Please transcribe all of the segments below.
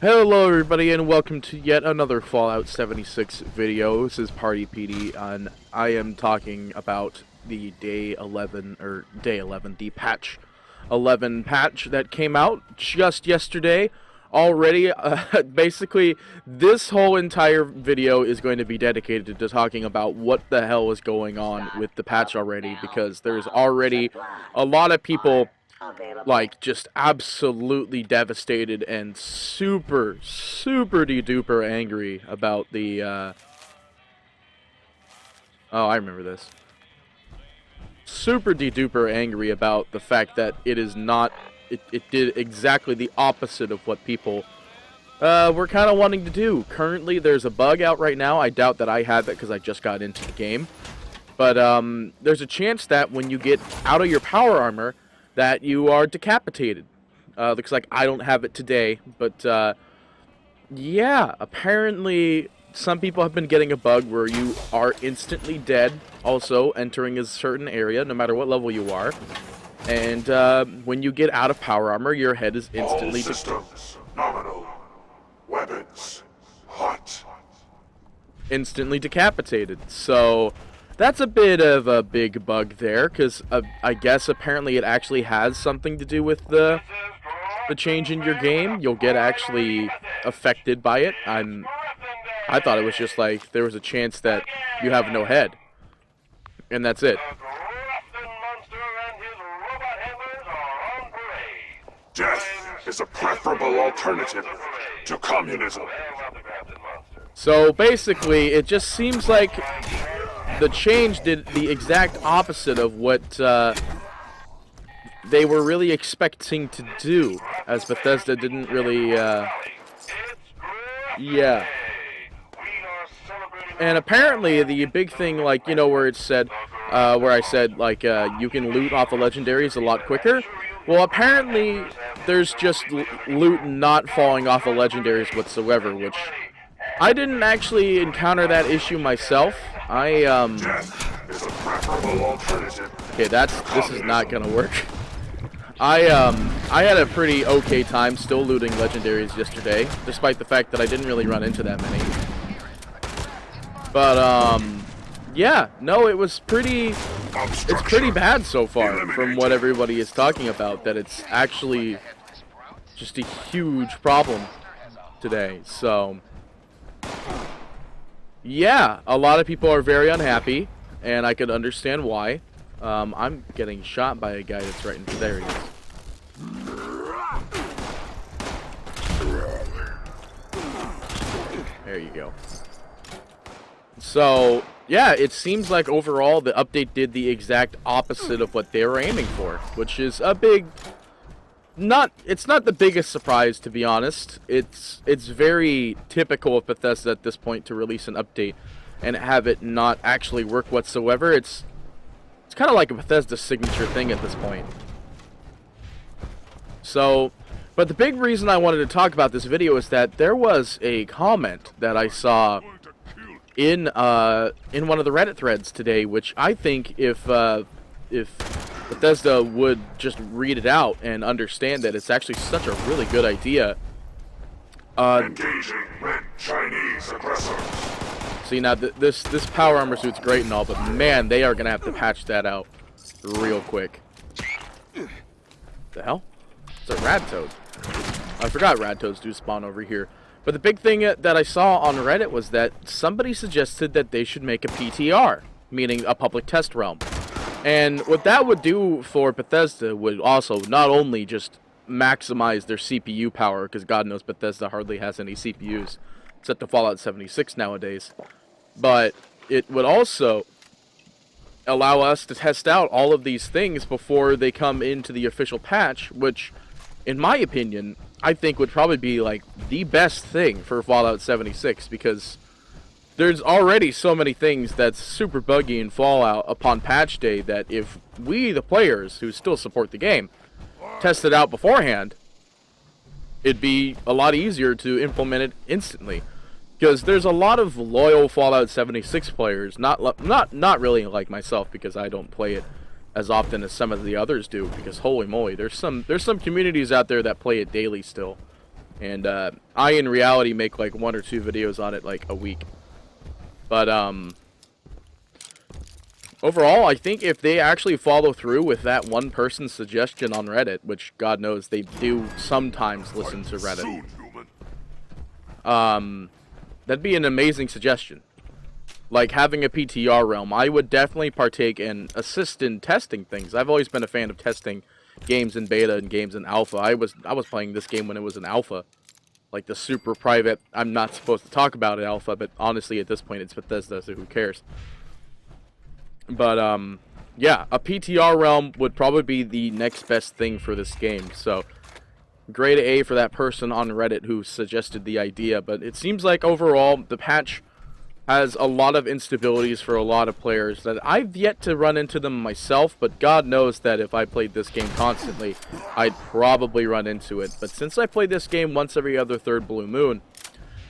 Hello everybody and welcome to yet another Fallout 76 video. This is Party PD and I am talking about the day 11, the patch 11 patch that came out just yesterday already. Basically, this whole entire video is going to be dedicated to talking about what the hell is going on with the patch already, because there's already a lot of people like just absolutely devastated and super de duper angry about the oh, I remember this. Super de duper angry about the fact that it is not it did exactly the opposite of what people were kind of wanting to do. Currently there's a bug out right now. I doubt that I have it because I just got into the game. But there's a chance that when you get out of your power armor that you are decapitated. Looks like I don't have it today, but yeah, apparently some people have been getting a bug where you are instantly dead, also entering a certain area, no matter what level you are. And when you get out of power armor, your head is instantly... All systems nominal. Weapons hot. Instantly decapitated. So that's a bit of a big bug there, because I guess apparently it actually has something to do with the change in your game. You'll get actually affected by it. I thought it was just like there was a chance that you have no head, and that's it. Death is a preferable alternative to communism. So basically, it just seems like the change did the exact opposite of what they were really expecting to do, as Bethesda didn't really, yeah. And apparently the big thing, like, you know, where it said, where I said, like, you can loot off the legendaries a lot quicker. Well, apparently there's just loot not falling off the legendaries whatsoever, which I didn't actually encounter that issue myself. Death is a preferable alternative. Okay, this is not gonna work. I had a pretty okay time still looting legendaries yesterday, despite the fact that I didn't really run into that many. But yeah, no, it's pretty bad so far from what everybody is talking about, that it's actually just a huge problem today. So yeah, a lot of people are very unhappy, and I could understand why. I'm getting shot by a guy that's right in there. He is. There you go. So yeah, it seems like overall the update did the exact opposite of what they were aiming for, which is a big... It's not the biggest surprise, to be honest. It's very typical of Bethesda at this point to release an update and have it not actually work whatsoever. It's kind of like a Bethesda signature thing at this point. So, but the big reason I wanted to talk about this video is that there was a comment that I saw in one of the Reddit threads today, which I think if Bethesda would just read it out and understand that it's actually such a really good idea. Engaging with Chinese aggressors. See, now this power armor suit's great and all, but man, they are gonna have to patch that out real quick. The hell? It's a rad toad. I forgot rad toads do spawn over here. But the big thing that I saw on Reddit was that somebody suggested that they should make a PTR, meaning a public test realm. And what that would do for Bethesda would also not only just maximize their CPU power, because God knows Bethesda hardly has any CPUs, except the Fallout 76 nowadays, but it would also allow us to test out all of these things before they come into the official patch, which, in my opinion, I think would probably be like the best thing for Fallout 76, because there's already so many things that's super buggy in Fallout upon patch day that if we, the players who still support the game, test it out beforehand, it'd be a lot easier to implement it instantly. Because there's a lot of loyal Fallout 76 players, not really like myself, because I don't play it as often as some of the others do, because holy moly, there's some communities out there that play it daily still. And I, in reality, make like 1 or 2 videos on it like a week. But overall, I think if they actually follow through with that one person's suggestion on Reddit, which God knows they do sometimes listen to Reddit, that'd be an amazing suggestion. Like having a PTR realm, I would definitely partake and assist in testing things. I've always been a fan of testing games in beta and games in alpha. I was playing this game when it was in alpha, like the super private. I'm not supposed to talk about it alpha, but honestly, at this point, it's Bethesda, so who cares? But yeah, a PTR realm would probably be the next best thing for this game. So grade A for that person on Reddit who suggested the idea. But it seems like overall the patch has a lot of instabilities for a lot of players that I've yet to run into them myself, but God knows that if I played this game constantly, I'd probably run into it. But since I play this game once every other third blue moon,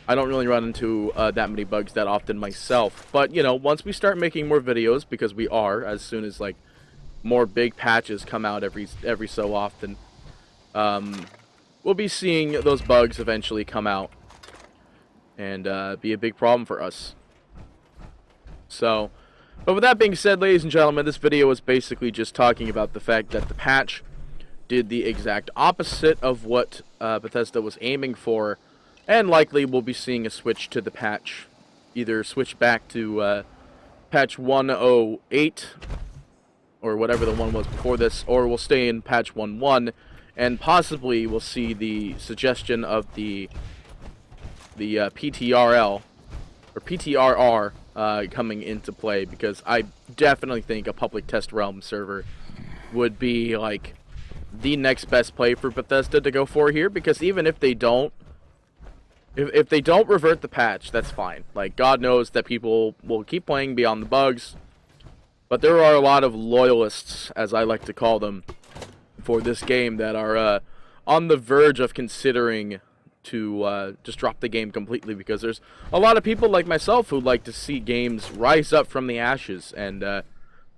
I don't really run into that many bugs that often myself. But, you know, once we start making more videos, because we are, as soon as, like, more big patches come out every so often, we'll be seeing those bugs eventually come out and be a big problem for us. So, but with that being said, ladies and gentlemen, this video is basically just talking about the fact that the patch did the exact opposite of what Bethesda was aiming for, and likely we'll be seeing a switch to the patch. Either switch back to patch 108, or whatever the one was before this, or we'll stay in patch 1.1, and possibly we'll see the suggestion of the PTRL, or PTRR, coming into play, because I definitely think a public test realm server would be like the next best play for Bethesda to go for here, because even if they don't if they don't revert the patch, that's fine. Like, God knows that people will keep playing beyond the bugs, but there are a lot of loyalists, as I like to call them, for this game that are on the verge of considering to just drop the game completely, because there's a lot of people like myself who like to see games rise up from the ashes and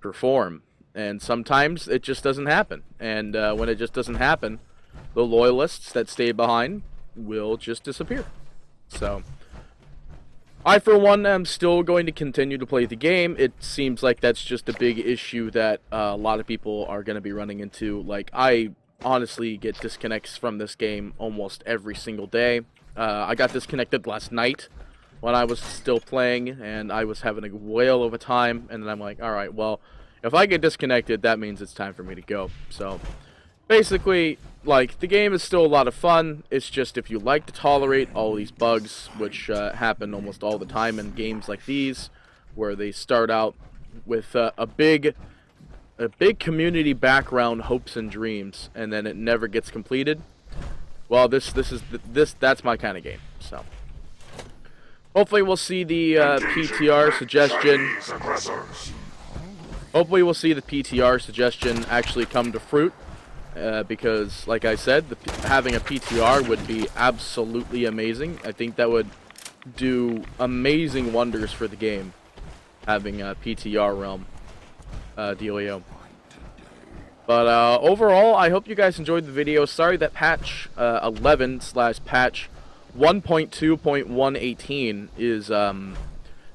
perform, and sometimes it just doesn't happen. And when it just doesn't happen, the loyalists that stay behind will just disappear. So I, for one, am still going to continue to play the game. It seems like that's just a big issue that a lot of people are going to be running into. Like, I honestly get disconnects from this game almost every single day. I got disconnected last night when I was still playing, and I was having a whale of a time, and then I'm like, alright, well, if I get disconnected, that means it's time for me to go. So basically, like, the game is still a lot of fun. It's just, if you like to tolerate all these bugs, which happen almost all the time in games like these, where they start out with a big community background, hopes and dreams, and then it never gets completed. Well, that's my kind of game. So hopefully we'll see the PTR suggestion. Hopefully we'll see the PTR suggestion actually come to fruit, because, like I said, having a PTR would be absolutely amazing. I think that would do amazing wonders for the game, having a PTR realm dealio. But overall, I hope you guys enjoyed the video. Sorry that patch 11/patch 1.2.118 is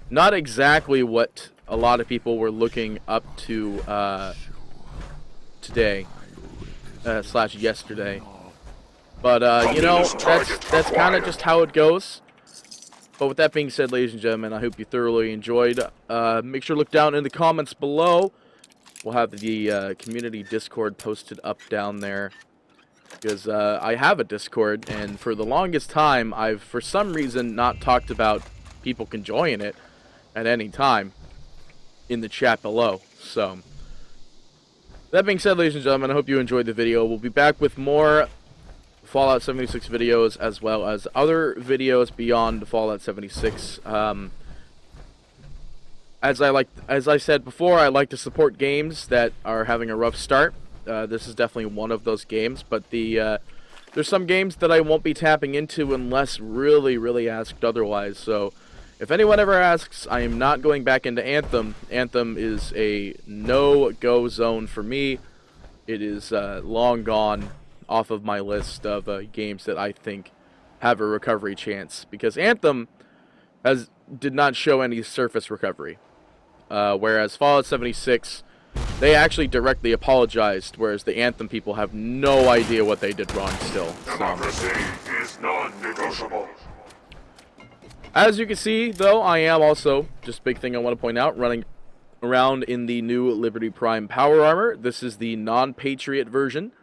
not exactly what a lot of people were looking up to today / yesterday. But you know, that's kind of just how it goes. But with that being said, ladies and gentlemen, I hope you thoroughly enjoyed. Make sure to look down in the comments below. We'll have the community Discord posted up down there, because I have a Discord, and for the longest time, I've for some reason not talked about people can join it at any time in the chat below. So that being said, ladies and gentlemen, I hope you enjoyed the video. We'll be back with more Fallout 76 videos, as well as other videos beyond Fallout 76. As I said before, I like to support games that are having a rough start. This is definitely one of those games, but there's some games that I won't be tapping into unless really asked otherwise. So if anyone ever asks, I am not going back into Anthem. Anthem is a no-go zone for me. It is long gone off of my list of games that I think have a recovery chance, because Anthem did not show any surface recovery, whereas Fallout 76, they actually directly apologized, whereas the Anthem people have no idea what they did wrong still. Democracy is non-negotiable. As you can see, though, I am also, just big thing I want to point out, running around in the new Liberty Prime power armor. This is the non-Patriot version.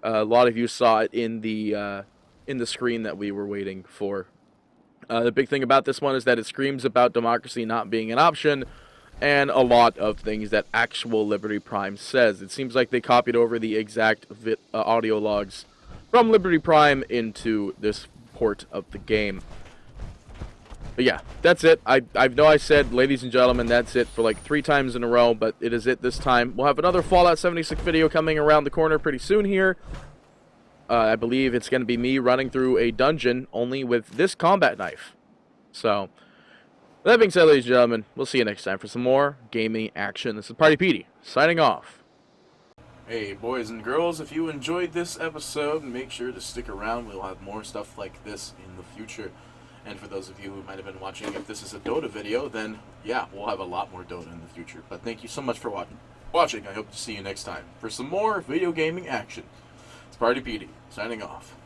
A lot of you saw it in the screen that we were waiting for. The big thing about this one is that it screams about democracy not being an option, and a lot of things that actual Liberty Prime says. It seems like they copied over the exact audio logs from Liberty Prime into this port of the game. But yeah, that's it. I know I said, ladies and gentlemen, that's it for like 3 times in a row, but it is it this time. We'll have another Fallout 76 video coming around the corner pretty soon here. I believe it's going to be me running through a dungeon only with this combat knife. So, with that being said, ladies and gentlemen, we'll see you next time for some more gaming action. This is Party Petey, signing off. Hey, boys and girls, if you enjoyed this episode, make sure to stick around. We'll have more stuff like this in the future. And for those of you who might have been watching, if this is a Dota video, then yeah, we'll have a lot more Dota in the future. But thank you so much for watching. I hope to see you next time for some more video gaming action. It's Party Petey, signing off.